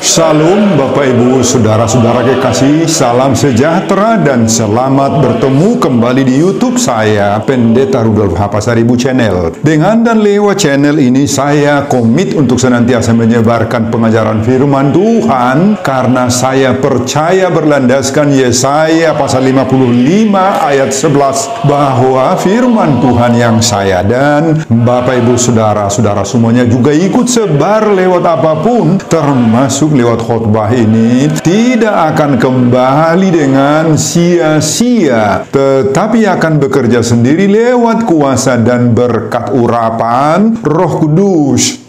Salam Bapak Ibu, Saudara-saudara kekasih, salam sejahtera dan selamat bertemu kembali di YouTube saya, Pendeta Rudolf Hapasaribu Channel. Dengan dan lewat channel ini saya komit untuk senantiasa menyebarkan pengajaran firman Tuhan karena saya percaya berlandaskan Yesaya pasal 55 ayat 11 bahwa firman Tuhan yang saya dan Bapak Ibu Saudara-saudara semuanya juga ikut sebar lewat apapun, termasuk lewat khotbah ini, tidak akan kembali dengan sia-sia, tetapi akan bekerja sendiri lewat kuasa dan berkat urapan Roh Kudus.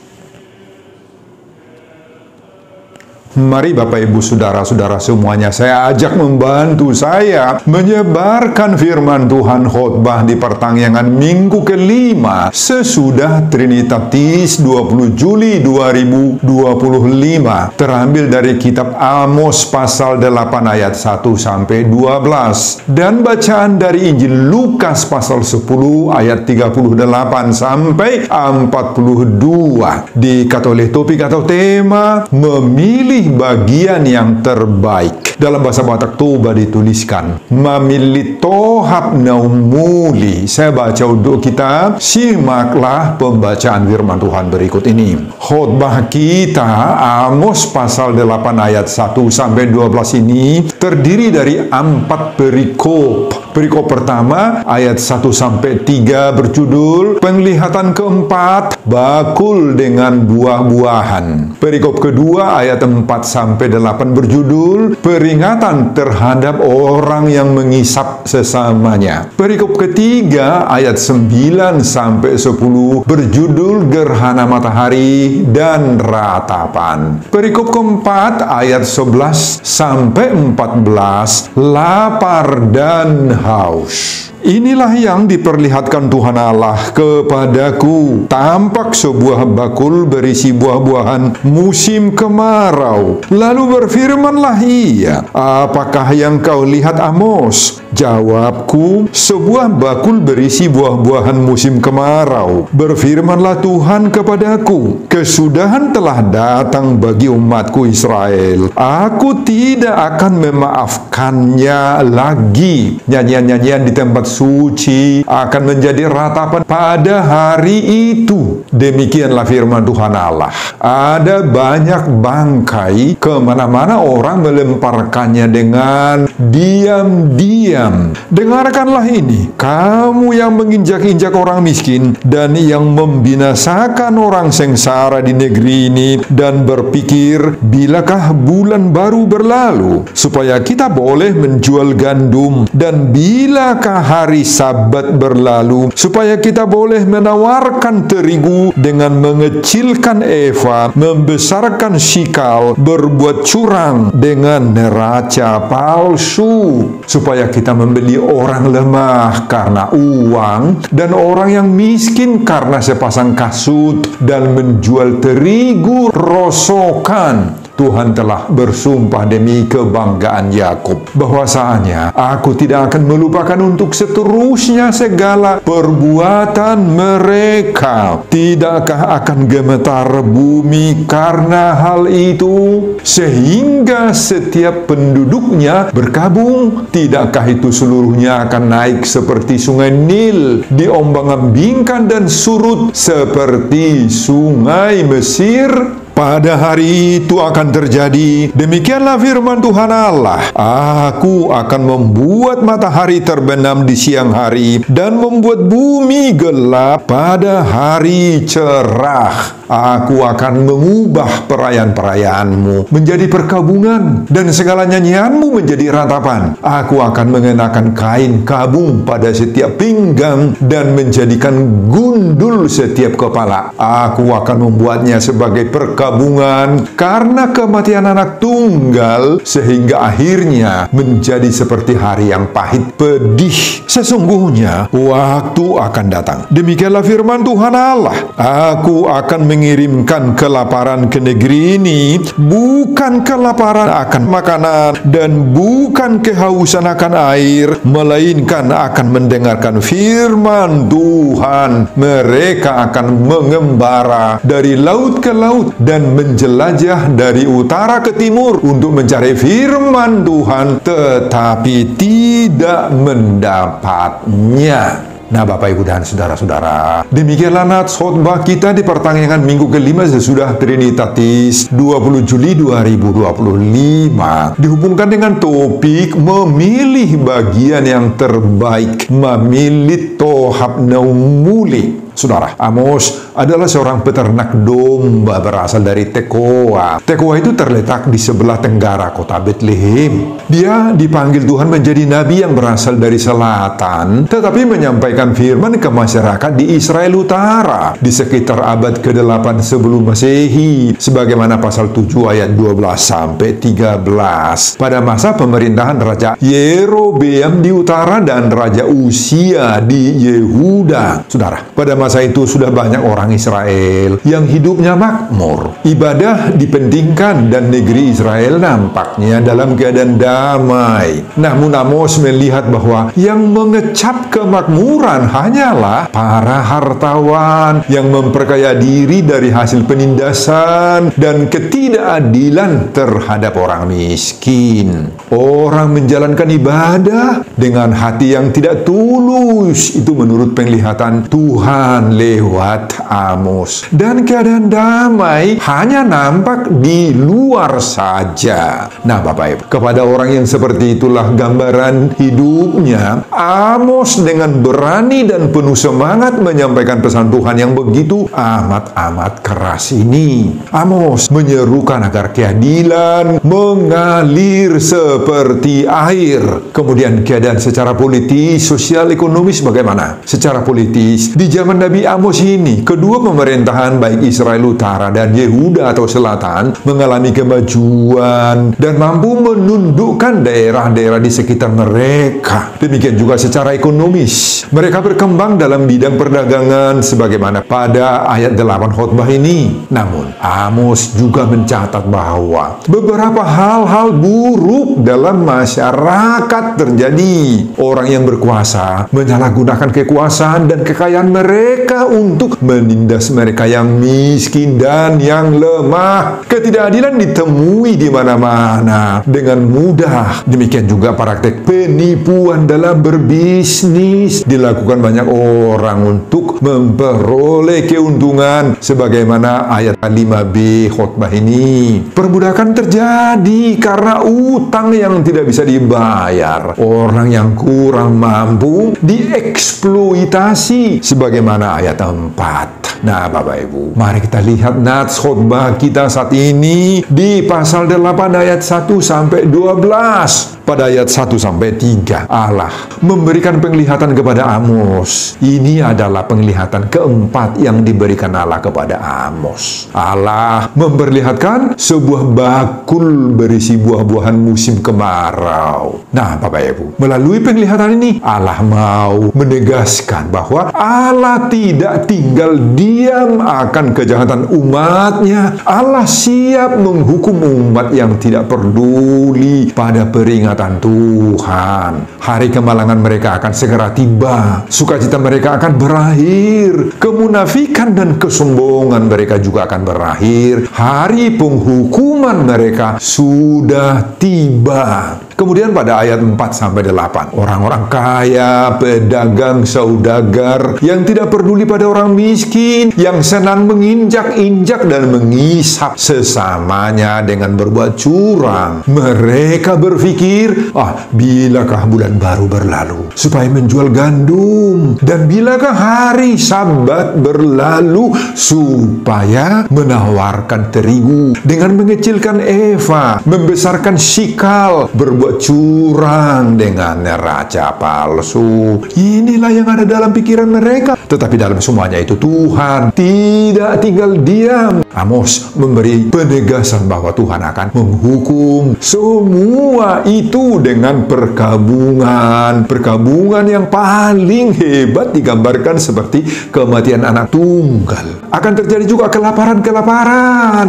Mari Bapak Ibu Saudara-saudara semuanya, saya ajak membantu saya menyebarkan firman Tuhan khotbah di pertanggungan minggu kelima sesudah Trinitatis 20 Juli 2025, terambil dari kitab Amos pasal 8 ayat 1 sampai 12 dan bacaan dari Injil Lukas pasal 10 ayat 38 sampai 42. Diikat oleh topik atau tema memilih bagian yang terbaik. Dalam bahasa Batak Toba dituliskan memilih tohap naumuli. Saya baca untuk kita, simaklah pembacaan firman Tuhan berikut ini. Khotbah kita Amos pasal 8 ayat 1 sampai 12 ini terdiri dari 4 perikop. Perikop pertama ayat 1 sampai 3 berjudul penglihatan keempat, bakul dengan buah-buahan. Perikop kedua ayat 4 sampai 8 berjudul peringatan terhadap orang yang mengisap sesamanya. Perikop ketiga ayat 9 sampai 10 berjudul gerhana matahari dan ratapan. Perikop keempat ayat 11 sampai 14 lapar dan haus. Inilah yang diperlihatkan Tuhan Allah kepadaku. Tampak sebuah bakul berisi buah-buahan musim kemarau. Lalu berfirmanlah ia, apakah yang kau lihat Amos? Jawabku, sebuah bakul berisi buah-buahan musim kemarau. Berfirmanlah Tuhan kepadaku, kesudahan telah datang bagi umatku Israel. Aku tidak akan memaafkannya lagi. Nyanyian-nyanyian di tempat suci akan menjadi ratapan pada hari itu. Demikianlah firman Tuhan Allah. Ada banyak bangkai, kemana-mana orang melemparkannya dengan diam-diam. Dengarkanlah ini, kamu yang menginjak-injak orang miskin dan yang membinasakan orang sengsara di negeri ini dan berpikir, bilakah bulan baru berlalu supaya kita boleh menjual gandum, dan bilakah hari Sabat berlalu supaya kita boleh menawarkan terigu dengan mengecilkan eva, membesarkan sikal, berbuat curang dengan neraca palsu, supaya kita membeli orang lemah karena uang dan orang yang miskin karena sepasang kasut, dan menjual terigu rosokan. Tuhan telah bersumpah demi kebanggaan Yakub bahwasanya aku tidak akan melupakan untuk seterusnya segala perbuatan mereka. Tidakkah akan gemetar bumi karena hal itu, sehingga setiap penduduknya berkabung? Tidakkah itu seluruhnya akan naik seperti sungai Nil, diombang-ambingkan dan surut seperti sungai Mesir? Pada hari itu akan terjadi, demikianlah firman Tuhan Allah, aku akan membuat matahari terbenam di siang hari dan membuat bumi gelap pada hari cerah. Aku akan mengubah perayaan-perayaanmu menjadi perkabungan dan segala nyanyianmu menjadi ratapan. Aku akan mengenakan kain kabung pada setiap pinggang dan menjadikan gundul setiap kepala. Aku akan membuatnya sebagai perkabungan karena kematian anak tunggal Tunggal, sehingga akhirnya menjadi seperti hari yang pahit pedih. Sesungguhnya waktu akan datang. Demikianlah firman Tuhan Allah. Aku akan mengirimkan kelaparan ke negeri ini, bukan kelaparan akan makanan dan bukan kehausan akan air, melainkan akan mendengarkan firman Tuhan. Mereka akan mengembara dari laut ke laut dan menjelajah dari utara ke timur untuk mencari firman Tuhan, tetapi tidak mendapatnya. Nah, Bapak, Ibu, dan saudara-saudara, demikianlah nats khotbah kita di pertengahan minggu kelima sesudah Trinitatis 20 Juli 2025, dihubungkan dengan topik memilih bagian yang terbaik, memilih tohab naumuli. Saudara, Amos adalah seorang peternak domba berasal dari Tekoa. Tekoa itu terletak di sebelah tenggara kota Bethlehem. Dia dipanggil Tuhan menjadi nabi yang berasal dari selatan, tetapi menyampaikan firman ke masyarakat di Israel Utara di sekitar abad ke-8 sebelum Masehi, sebagaimana pasal 7 ayat 12 sampai 13. Pada masa pemerintahan Raja Yerobeam di utara dan Raja Usia di Yehuda. Saudara, pada masa itu sudah banyak orang Israel yang hidupnya makmur. Ibadah dipentingkan dan negeri Israel nampaknya dalam keadaan damai. Namun Amos melihat bahwa yang mengecap kemakmuran hanyalah para hartawan yang memperkaya diri dari hasil penindasan dan ketidakadilan terhadap orang miskin. Orang menjalankan ibadah dengan hati yang tidak tulus, itu menurut penglihatan Tuhan lewat Amos. Dan keadaan damai hanya nampak di luar saja. Nah, Bapak Ibu, kepada orang yang seperti itulah gambaran hidupnya Amos dengan berani dan penuh semangat menyampaikan pesan Tuhan yang begitu amat keras ini. Amos menyerukan agar keadilan mengalir seperti air. Kemudian keadaan secara politis, sosial, ekonomis bagaimana? Secara politis, di zaman Nabi Amos ini, kedua pemerintahan baik Israel Utara dan Yehuda atau Selatan mengalami kemajuan dan mampu menundukkan daerah-daerah di sekitar mereka. Demikian juga secara ekonomis, mereka berkembang dalam bidang perdagangan sebagaimana pada ayat 8 khotbah ini. Namun, Amos juga mencatat bahwa beberapa hal-hal buruk dalam masyarakat terjadi. Orang yang berkuasa menyalahgunakan kekuasaan dan kekayaan mereka untuk menindas mereka yang miskin dan yang lemah. Ketidakadilan ditemui di mana-mana dengan mudah. Demikian juga praktek penipuan dalam berbisnis dilakukan banyak orang untuk memperoleh keuntungan sebagaimana ayat 5b khotbah ini. Perbudakan terjadi karena utang yang tidak bisa dibayar. Orang yang kurang mampu dieksploitasi sebagaimana ayat 4. Nah, Bapak Ibu, mari kita lihat nats khotbah kita saat ini di pasal 8 ayat 1 sampai 12. Pada ayat 1 sampai 3, Allah memberikan penglihatan kepada Amos. Ini adalah penglihatan keempat yang diberikan Allah kepada Amos. Allah memperlihatkan sebuah bakul berisi buah-buahan musim kemarau. Nah, Bapak Ibu, melalui penglihatan ini Allah mau menegaskan bahwa Allah tidak tinggal diam akan kejahatan umatnya. Allah siap menghukum umat yang tidak peduli pada peringatan Tuhan. Hari kemalangan mereka akan segera tiba. Sukacita mereka akan berakhir. Kemunafikan dan kesombongan mereka juga akan berakhir. Hari penghukuman mereka sudah tiba. Kemudian pada ayat 4-8, orang-orang kaya, pedagang, saudagar, yang tidak peduli pada orang miskin, yang senang menginjak-injak dan mengisap sesamanya dengan berbuat curang. Mereka berpikir, bilakah bulan baru berlalu supaya menjual gandum? Dan bilakah hari Sabat berlalu supaya menawarkan terigu? Dengan mengecilkan eva, membesarkan sikal, berbuat berbuat curang dengan neraca palsu. Inilah yang ada dalam pikiran mereka. Tetapi dalam semuanya itu Tuhan tidak tinggal diam. Amos memberi penegasan bahwa Tuhan akan menghukum semua itu dengan perkabungan. Perkabungan yang paling hebat digambarkan seperti kematian anak tunggal. Akan terjadi juga kelaparan.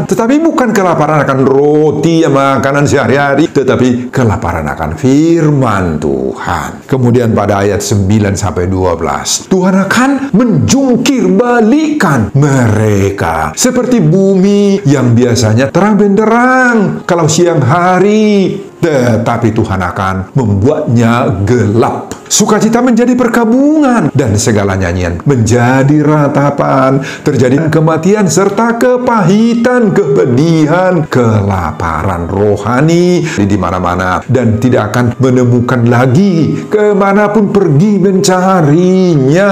Tetapi bukan kelaparan akan roti, makanan sehari-hari, tetapi kelaparan akan firman Tuhan. Kemudian pada ayat 9-12, Tuhan akan menjungkir balikan mereka seperti bumi yang biasanya terang benderang kalau siang hari, tetapi Tuhan akan membuatnya gelap. Sukacita menjadi perkabungan dan segala nyanyian menjadi ratapan. Terjadi kematian serta kepahitan, kepedihan, kelaparan rohani di mana-mana, dan tidak akan menemukan lagi kemanapun pergi mencarinya.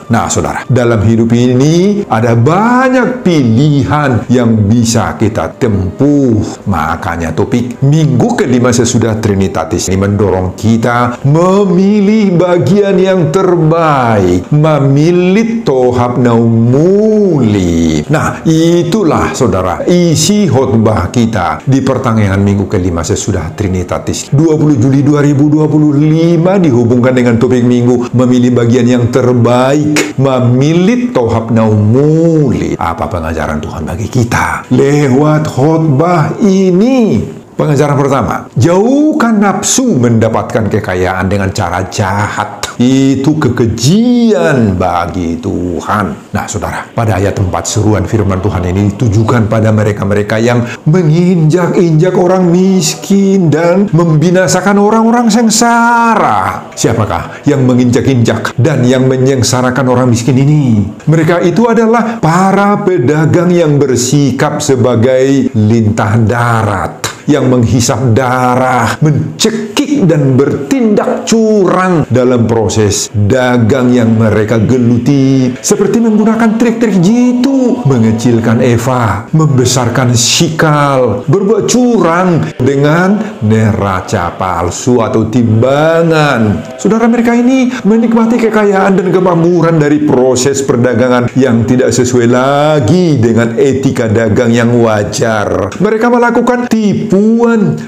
Nah, saudara, dalam hidup ini ada banyak pilihan yang bisa kita tempuh. Makanya topik minggu kelima sesudah Trinitatis ini mendorong kita memilih bagian yang terbaik, memilih tohab naumuli. Nah, itulah saudara isi khotbah kita di pertengahan minggu kelima sesudah Trinitatis 20 Juli 2025 dihubungkan dengan topik minggu memilih bagian yang terbaik, memilih tohab naumuli. Apa pengajaran Tuhan bagi kita lewat khotbah ini? Pengajaran pertama, jauhkan nafsu mendapatkan kekayaan dengan cara jahat. Itu kekejian bagi Tuhan. Nah, saudara, pada ayat 4 seruan firman Tuhan ini ditujukan pada mereka-mereka yang menginjak-injak orang miskin dan membinasakan orang-orang sengsara. Siapakah yang menginjak-injak dan yang menyengsarakan orang miskin ini? Mereka itu adalah para pedagang yang bersikap sebagai lintah darat, yang menghisap darah, mencekik dan bertindak curang dalam proses dagang yang mereka geluti, seperti menggunakan trik-trik jitu, mengecilkan Eva, membesarkan Sikal, berbuat curang dengan neraca palsu atau timbangan. Saudara, mereka ini menikmati kekayaan dan kemakmuran dari proses perdagangan yang tidak sesuai lagi dengan etika dagang yang wajar. Mereka melakukan tipu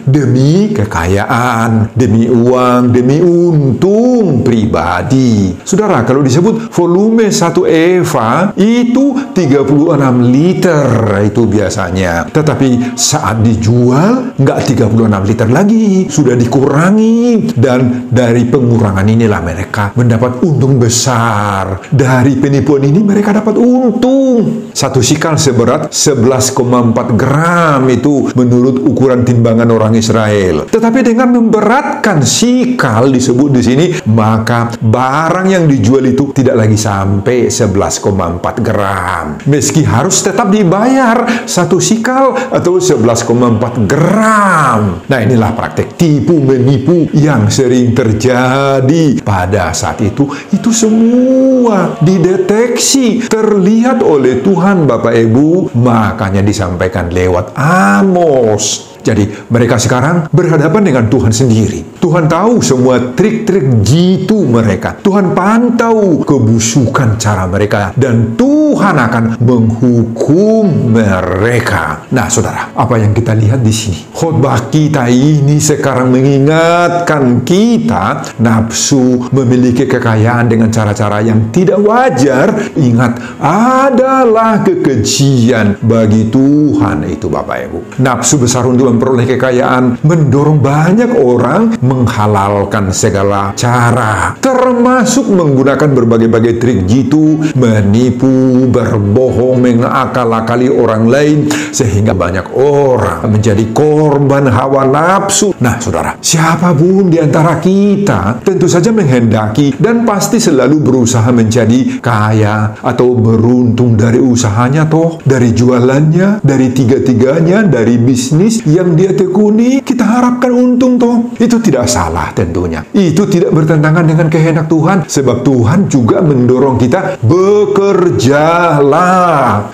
demi kekayaan, demi uang, demi untung pribadi. Saudara, kalau disebut volume 1 Eva itu 36 liter itu biasanya. Tetapi saat dijual nggak 36 liter lagi, sudah dikurangi, dan dari pengurangan inilah mereka mendapat untung besar. Dari penipuan ini mereka dapat untung. 1 sikal seberat 11,4 gram itu menurut ukuran timbangan orang Israel. Tetapi dengan memberatkan sikal disebut di sini, maka barang yang dijual itu tidak lagi sampai 11,4 gram. Meski harus tetap dibayar 1 sikal atau 11,4 gram. Nah, inilah praktek tipu menipu yang sering terjadi pada saat itu. Itu semua dideteksi, terlihat oleh Tuhan, Bapak Ibu. Makanya disampaikan lewat Amos. Jadi mereka sekarang berhadapan dengan Tuhan sendiri. Tuhan tahu semua trik-trik jitu mereka. Tuhan pantau kebusukan cara mereka. Dan Tuhan akan menghukum mereka. Nah, saudara, apa yang kita lihat di sini? Khotbah kita ini sekarang mengingatkan kita nafsu memiliki kekayaan dengan cara-cara yang tidak wajar. Ingat, adalah kekejian bagi Tuhan itu, Bapak Ibu. Nafsu besar untuk memperoleh kekayaan mendorong banyak orang menghalalkan segala cara, termasuk menggunakan berbagai-bagai trik jitu, menipu, berbohong, mengakal-akali orang lain, sehingga banyak orang menjadi korban hawa nafsu. Nah, saudara, siapapun di antara kita tentu saja menghendaki dan pasti selalu berusaha menjadi kaya atau beruntung dari usahanya, toh dari jualannya, dari tiga-tiganya, dari bisnis yang dia tekuni, kita harapkan untung toh. Itu tidak salah tentunya. Itu tidak bertentangan dengan kehendak Tuhan, sebab Tuhan juga mendorong kita bekerjalah.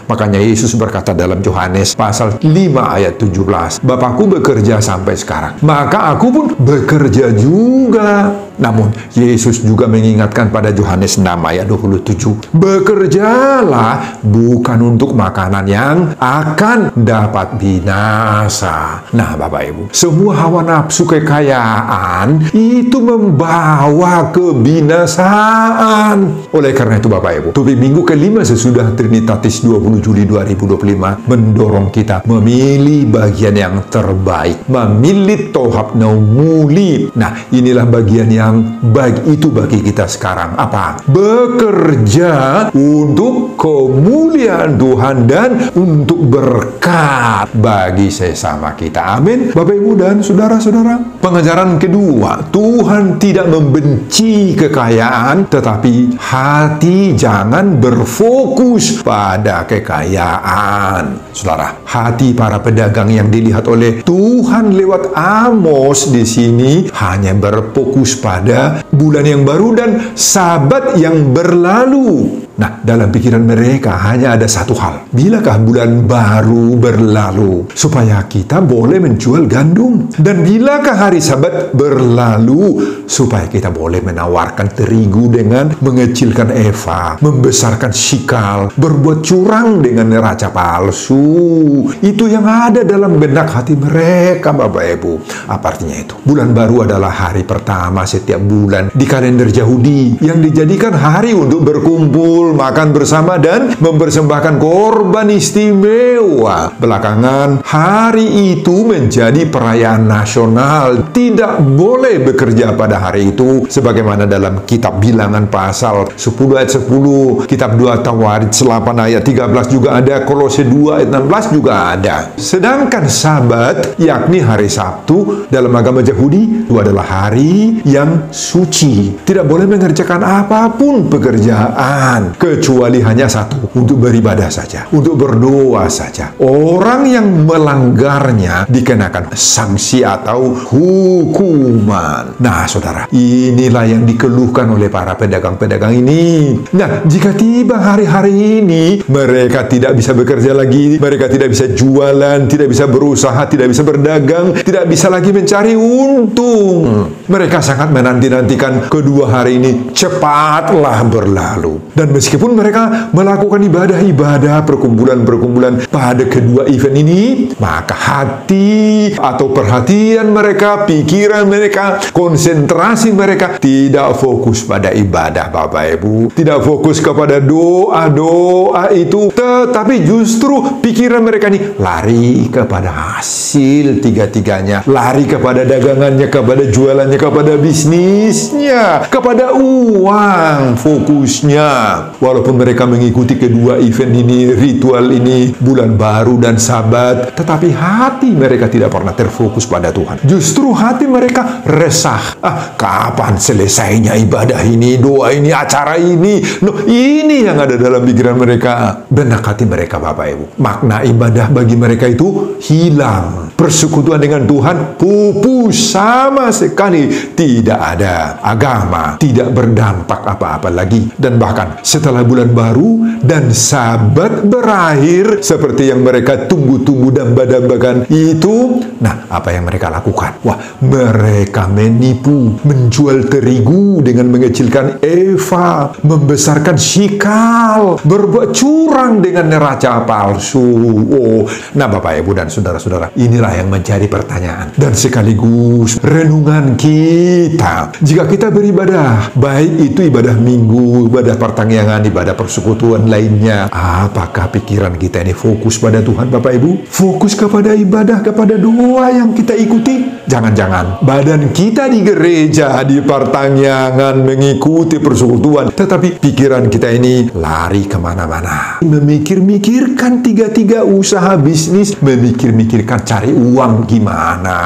Makanya Yesus berkata dalam Yohanes pasal 5 ayat 17, Bapakku bekerja sampai sekarang, maka aku pun bekerja juga. Namun Yesus juga mengingatkan pada Yohanes 6 ayat 27, bekerjalah bukan untuk makanan yang akan dapat binasa. Nah Bapak Ibu, semua hawa nafsu kekayaan itu membawa kebinasaan. Oleh karena itu Bapak Ibu, topik minggu kelima sesudah Trinitatis 20 Juli 2025 mendorong kita memilih bagian yang terbaik, memilih tohab naumuli. Nah inilah bagian yang baik itu bagi kita sekarang. Apa? Bekerja untuk kemuliaan Tuhan dan untuk berkat bagi sesama kita. Amin. Bapak Ibu dan saudara-saudara, pengajaran kedua, Tuhan tidak membenci kekayaan, tetapi hati jangan berfokus pada kekayaan. Saudara, hati para pedagang yang dilihat oleh Tuhan lewat Amos di sini hanya berfokus pada bulan yang baru dan Sabat yang berlalu. Nah, dalam pikiran mereka hanya ada satu hal. Bilakah bulan baru berlalu supaya kita boleh menjual gandum? Dan bilakah hari Sabat berlalu supaya kita boleh menawarkan terigu dengan mengecilkan eva, membesarkan sikal, berbuat curang dengan neraca palsu? Itu yang ada dalam benak hati mereka, Bapak Ibu. Apa artinya itu? Bulan baru adalah hari pertama setiap bulan di kalender Yahudi yang dijadikan hari untuk berkumpul, makan bersama dan mempersembahkan korban istimewa. Belakangan hari itu menjadi perayaan nasional. Tidak boleh bekerja pada hari itu, sebagaimana dalam kitab Bilangan pasal 10 ayat 10, kitab 2 Tawarid 8 ayat 13 juga ada, Kolose 2 ayat 16 juga ada. Sedangkan Sabat, yakni hari Sabtu dalam agama Yahudi, itu adalah hari yang suci. Tidak boleh mengerjakan apapun pekerjaan kecuali hanya satu, untuk beribadah saja, untuk berdoa saja. Orang yang melanggarnya dikenakan sanksi atau hukuman. Nah saudara, inilah yang dikeluhkan oleh para pedagang-pedagang ini. Nah, jika tiba hari-hari ini mereka tidak bisa bekerja lagi, mereka tidak bisa jualan, tidak bisa berusaha, tidak bisa berdagang, tidak bisa lagi mencari untung. Mereka sangat menanti-nantikan kedua hari ini cepatlah berlalu. Dan meskipun mereka melakukan ibadah-ibadah, perkumpulan-perkumpulan pada kedua event ini, maka hati atau perhatian mereka, pikiran mereka, konsentrasi mereka tidak fokus pada ibadah, Bapak Ibu. Tidak fokus kepada doa-doa itu, tetapi justru pikiran mereka ini lari kepada hasil tiga-tiganya, lari kepada dagangannya, kepada jualannya, kepada bisnisnya, kepada uang fokusnya. Walaupun mereka mengikuti kedua event ini, ritual ini, bulan baru dan Sabat, tetapi hati mereka tidak pernah terfokus pada Tuhan. Justru hati mereka resah. Kapan selesainya ibadah ini, doa ini, acara ini? No, ini yang ada dalam pikiran mereka, benak hati mereka, Bapak Ibu. Makna ibadah bagi mereka itu hilang. Persekutuan dengan Tuhan pupus, sama sekali tidak ada. Agama tidak berdampak apa-apa lagi. Dan bahkan setelah bulan baru dan Sabat berakhir, seperti yang mereka tunggu-tunggu damba-dambakan itu, nah apa yang mereka lakukan? Wah, mereka menipu, menjual terigu dengan mengecilkan eva, membesarkan sikal, berbuat curang dengan neraca palsu. Nah Bapak Ibu dan saudara-saudara, inilah yang menjadi pertanyaan dan sekaligus renungan kita. Jika kita beribadah, baik itu ibadah minggu, ibadah pertanggihan, ibadah persekutuan lainnya, apakah pikiran kita ini fokus pada Tuhan, Bapak Ibu? Fokus kepada ibadah, kepada doa yang kita ikuti? Jangan-jangan badan kita di gereja, di pertanggihan, mengikuti persekutuan, tetapi pikiran kita ini lari kemana-mana, memikir-mikirkan tiga-tiga usaha bisnis, memikir-mikirkan cari uang gimana.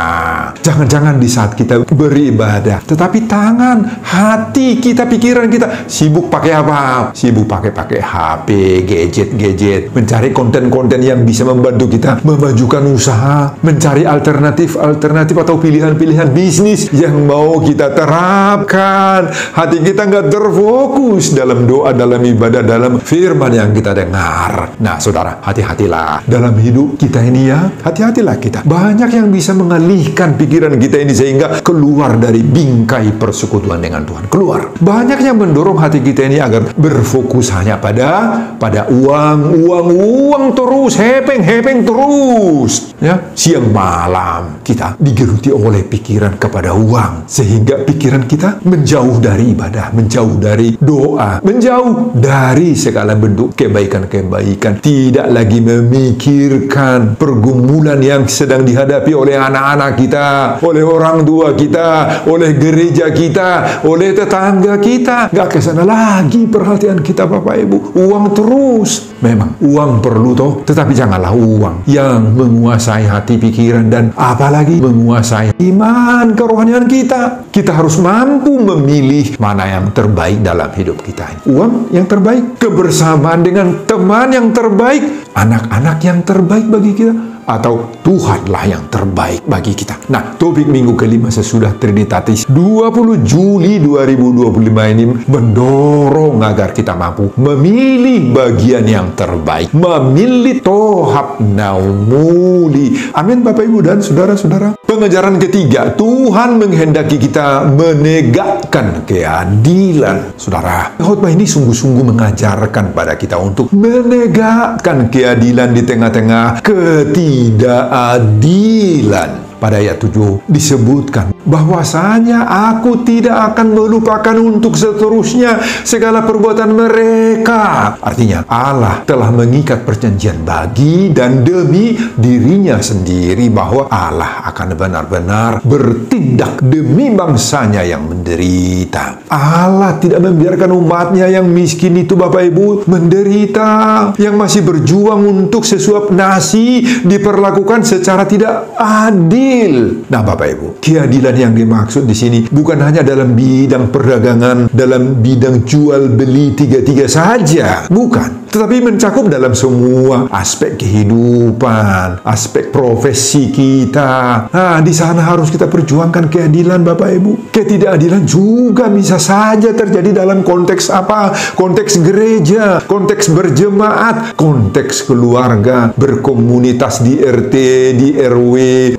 Jangan-jangan di saat kita beribadah, tetapi tangan, hati kita, pikiran kita sibuk pakai apa? sibuk pakai HP, gadget, mencari konten-konten yang bisa membantu kita memajukan usaha, mencari alternatif atau pilihan-pilihan bisnis yang mau kita terapkan. Hati kita nggak terfokus dalam doa, dalam ibadah, dalam firman yang kita dengar. Nah, saudara, hati-hatilah dalam hidup kita ini ya. Hati-hatilah kita. Banyak yang bisa mengalihkan pikiran kita ini sehingga keluar dari bingkai persekutuan dengan Tuhan. Keluar. Banyak yang mendorong hati kita ini agar berfokus hanya pada uang terus, hepeng terus. Ya, siang malam kita digeruti oleh pikiran kepada uang sehingga pikiran kita menjauh dari ibadah, menjauh dari doa, menjauh dari segala bentuk kebaikan-kebaikan. Tidak lagi memikirkan pergumulan yang sedang dihadapi oleh anak-anak kita, oleh orang tua kita, oleh gereja kita, oleh tetangga kita. Gak kesana lagi perhatian kita, Bapak Ibu. Uang terus. Memang uang perlu toh, tetapi janganlah uang yang menguasai hati, pikiran, dan apalagi menguasai iman kerohanian kita. Kita harus mampu memilih mana yang terbaik dalam hidup kita. Uang yang terbaik, kebersamaan dengan teman yang terbaik, anak-anak yang terbaik bagi kita, atau Tuhanlah yang terbaik bagi kita. Nah, topik minggu kelima sesudah Trinitatis 20 Juli 2025 ini mendorong agar kita mampu memilih bagian yang terbaik, memilih tohab naumuli. Amin, Bapak Ibu dan saudara-saudara. Pengejaran ketiga, Tuhan menghendaki kita menegakkan keadilan. Saudara, khotbah ini sungguh-sungguh mengajarkan pada kita untuk menegakkan keadilan di tengah-tengah ketidakadilan. Pada ayat 7 disebutkan bahwasanya aku tidak akan melupakan untuk seterusnya segala perbuatan mereka. Artinya Allah telah mengikat perjanjian bagi dan demi dirinya sendiri bahwa Allah akan benar-benar bertindak demi bangsanya yang menderita. Allah tidak membiarkan umatnya yang miskin itu, Bapak Ibu, menderita, yang masih berjuang untuk sesuap nasi diperlakukan secara tidak adil. Nah, Bapak Ibu, keadilan yang dimaksud di sini bukan hanya dalam bidang perdagangan, dalam bidang jual beli tiga saja, bukan. Tetapi mencakup dalam semua aspek kehidupan, aspek profesi kita. Nah, di sana harus kita perjuangkan keadilan, Bapak Ibu. Ketidakadilan juga bisa saja terjadi dalam konteks apa? Konteks gereja, konteks berjemaat, konteks keluarga, berkomunitas di RT, di RW,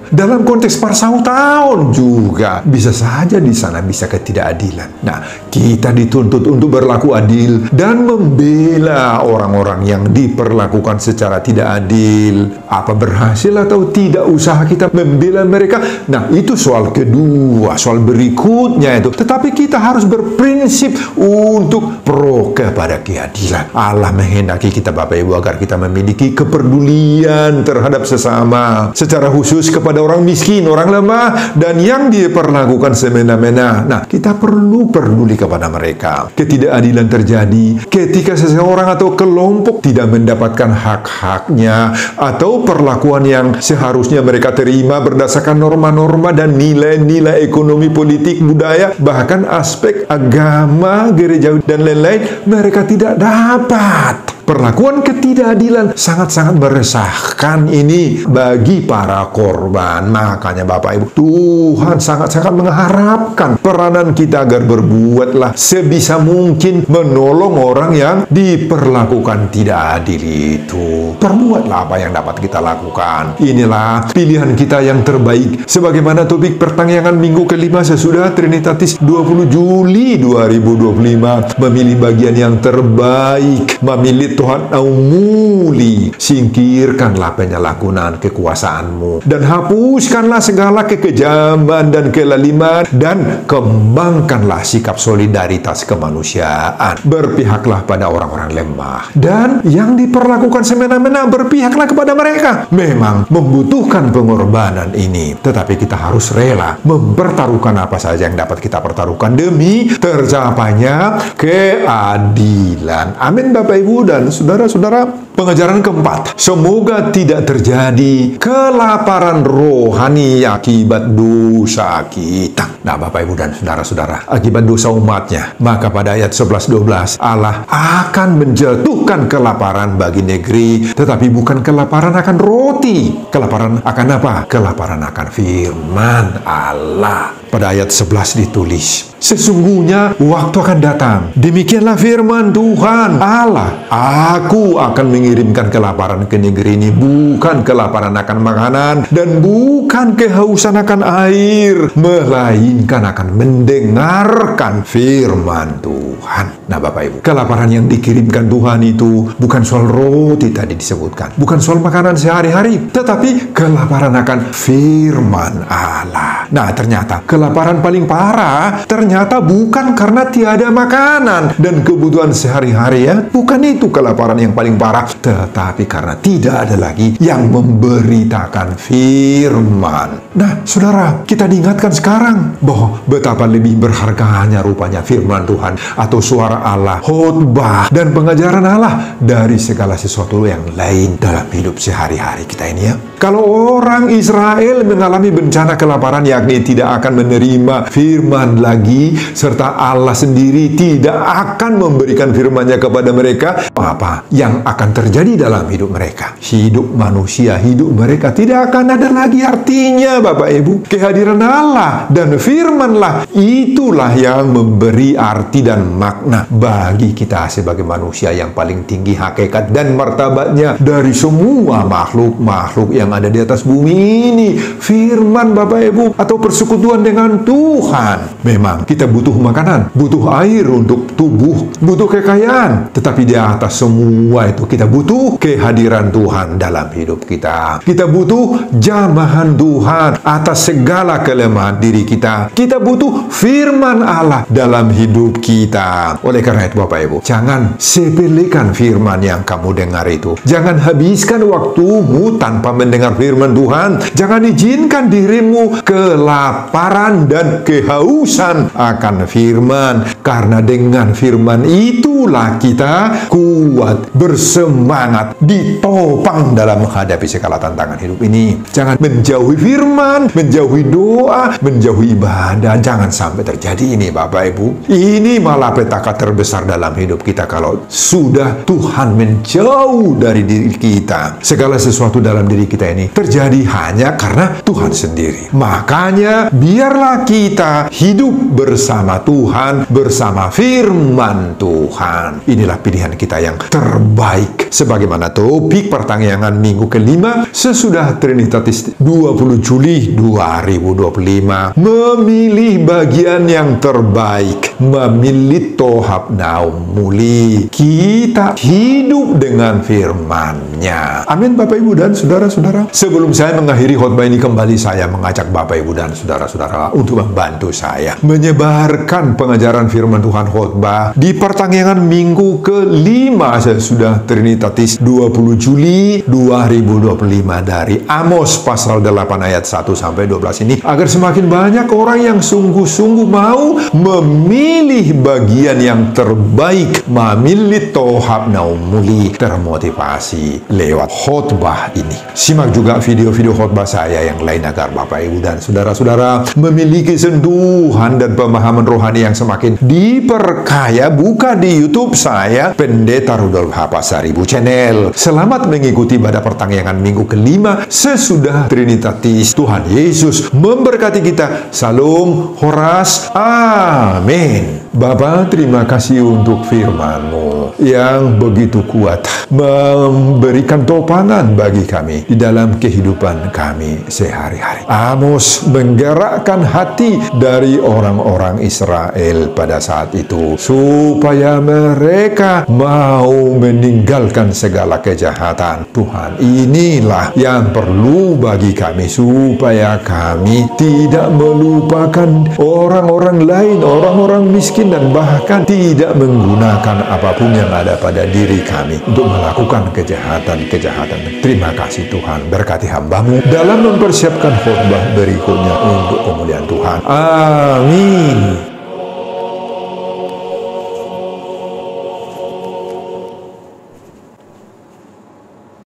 dalam konteks persautaan juga bisa saja di sana bisa ketidakadilan. Nah, kita dituntut untuk berlaku adil dan membela orang-orang yang diperlakukan secara tidak adil. Apa berhasil atau tidak usaha kita membela mereka? Nah, itu soal kedua, soal berikutnya itu. Tetapi kita harus berprinsip untuk pro kepada keadilan. Allah menghendaki kita, Bapak Ibu, agar kita memiliki kepedulian terhadap sesama, secara khusus kepada orang miskin, orang lemah, dan yang diperlakukan semena-mena. Nah, kita perlu peduli kepada mereka. Ketidakadilan terjadi ketika seseorang atau kelompok tidak mendapatkan hak-haknya atau perlakuan yang seharusnya mereka terima berdasarkan norma-norma dan nilai-nilai ekonomi, politik, budaya, bahkan aspek agama, gereja, dan lain-lain, mereka tidak dapat. Perlakuan ketidakadilan sangat-sangat meresahkan ini bagi para korban. Makanya Bapak Ibu, Tuhan sangat-sangat mengharapkan peranan kita agar berbuatlah sebisa mungkin menolong orang yang diperlakukan tidak adil itu. Perbuatlah apa yang dapat kita lakukan. Inilah pilihan kita yang terbaik. Sebagaimana topik pertanyaan minggu kelima sesudah Trinitatis 20 Juli 2025. Memilih bagian yang terbaik. Memilih Tuhan naumuli. Singkirkanlah penyalahgunaan kekuasaanmu dan hapuskanlah segala kekejaman dan kelaliman dan kembangkanlah sikap solidaritas kemanusiaan. Berpihaklah pada orang-orang lemah dan yang diperlakukan semena-mena, berpihaklah kepada mereka. Memang membutuhkan pengorbanan ini, tetapi kita harus rela mempertaruhkan apa saja yang dapat kita pertaruhkan demi tercapainya keadilan. Amin, Bapak Ibu dan dan saudara-saudara, pengajaran keempat, semoga tidak terjadi kelaparan rohani akibat dosa kita. Nah, Bapak, Ibu, dan saudara-saudara, akibat dosa umatnya, maka pada ayat 11-12, Allah akan menjatuhkan kelaparan bagi negeri, tetapi bukan kelaparan akan roti. Kelaparan akan apa? Kelaparan akan firman Allah. Pada ayat 11 ditulis, sesungguhnya waktu akan datang, demikianlah firman Tuhan Allah, aku akan mengirimkan kelaparan ke negeri ini, bukan kelaparan akan makanan, dan bukan kehausan akan air, melainkan akan mendengarkan firman Tuhan. Nah, Bapak Ibu, kelaparan yang dikirimkan Tuhan itu bukan soal roti tadi disebutkan, bukan soal makanan sehari-hari, tetapi kelaparan akan firman Allah. Nah, ternyata kelaparan paling parah ternyata bukan karena tiada makanan dan kebutuhan sehari-hari, ya. Bukan itu kelaparan yang paling parah, tetapi karena tidak ada lagi yang memberitakan firman. Nah, saudara, kita diingatkan sekarang bahwa betapa lebih berharganya rupanya firman Tuhan atau suara Allah, khotbah, dan pengajaran Allah dari segala sesuatu yang lain dalam hidup sehari-hari kita ini, ya. Kalau orang Israel mengalami bencana kelaparan, yakni tidak akan menerima firman lagi, serta Allah sendiri tidak akan memberikan firman-Nya kepada mereka, apa yang akan terjadi dalam hidup mereka? Hidup manusia, hidup mereka tidak akan ada lagi artinya, Bapak Ibu. Kehadiran Allah dan firman-lah, itulah yang memberi arti dan makna bagi kita sebagai manusia yang paling tinggi hakikat dan martabatnya dari semua makhluk-makhluk yang ada di atas bumi ini. Firman, Bapak Ibu, atau persekutuan dengan Tuhan. Memang kita butuh makanan, butuh air untuk tubuh, butuh kekayaan, tetapi di atas semua itu kita butuh kehadiran Tuhan dalam hidup kita. Kita butuh jamahan Tuhan atas segala kelemahan diri kita. Kita butuh firman Allah dalam hidup kita. Oleh karena itu, Bapak Ibu, jangan sepelekan firman yang kamu dengar itu. Jangan habiskan waktumu tanpa mendengar firman Tuhan. Jangan izinkan dirimu kelaparan dan kehausan akan firman, karena dengan firman itulah kita kuat, bersemangat, ditopang dalam menghadapi segala tantangan hidup ini. Jangan menjauhi firman, menjauhi doa, menjauhi ibadah. Jangan sampai terjadi ini, Bapak Ibu. Ini malah petaka terbesar dalam hidup kita kalau sudah Tuhan menjauh dari diri kita. Segala sesuatu dalam diri kita ini terjadi hanya karena Tuhan sendiri. Makanya biarlah kita hidup bersama Tuhan, bersama firman Tuhan. Inilah pilihan kita yang terbaik. Sebagaimana topik pertanyaan minggu kelima sesudah Trinitatis 20 Juli 2025, memilih bagian yang terbaik, memilih tohab naum muli. Kita hidup dengan firman-Nya. Amin, Bapak Ibu dan saudara-saudara. Sebelum saya mengakhiri khotbah ini, kembali saya mengajak Bapak Ibu dan saudara-saudara untuk membantu saya menyebarkan pengajaran firman Tuhan khotbah di pertanyaan minggu kelima sesudah Trinitatis 20 Juli 2025 dari Amos pasal 8 ayat 1-12 ini, agar semakin banyak orang yang sungguh-sungguh mau memilih bagian yang terbaik, memilih tohab naum muli, termotivasi lewat khotbah ini. Simak juga video-video khotbah saya yang lain agar Bapak Ibu dan saudara-saudara memiliki sentuhan dan pemahaman rohani yang semakin diperkaya. Buka di YouTube saya, Pendeta Rudolf H. Pasaribu Channel. Selamat mengikuti pada pertanyaan minggu kelima sesudah Trinitatis. Tuhan Yesus memberkati kita. Salam Horas. Amin. Bapa, terima kasih untuk firman-Mu yang begitu kuat, memberikan topangan bagi kami di dalam kehidupan kami sehari-hari. Amos menggerakkan hati dari orang-orang Israel pada saat itu, supaya mereka mau meninggalkan segala kejahatan. Tuhan, inilah yang perlu bagi kami, supaya kami tidak melupakan orang-orang lain, orang-orang miskin, dan bahkan tidak menggunakan apapun yang ada pada diri kami untuk melakukan kejahatan-kejahatan. Terima kasih Tuhan, berkati hamba-Mu dalam mempersiapkan khotbah berikutnya untuk kemuliaan Tuhan. Amin.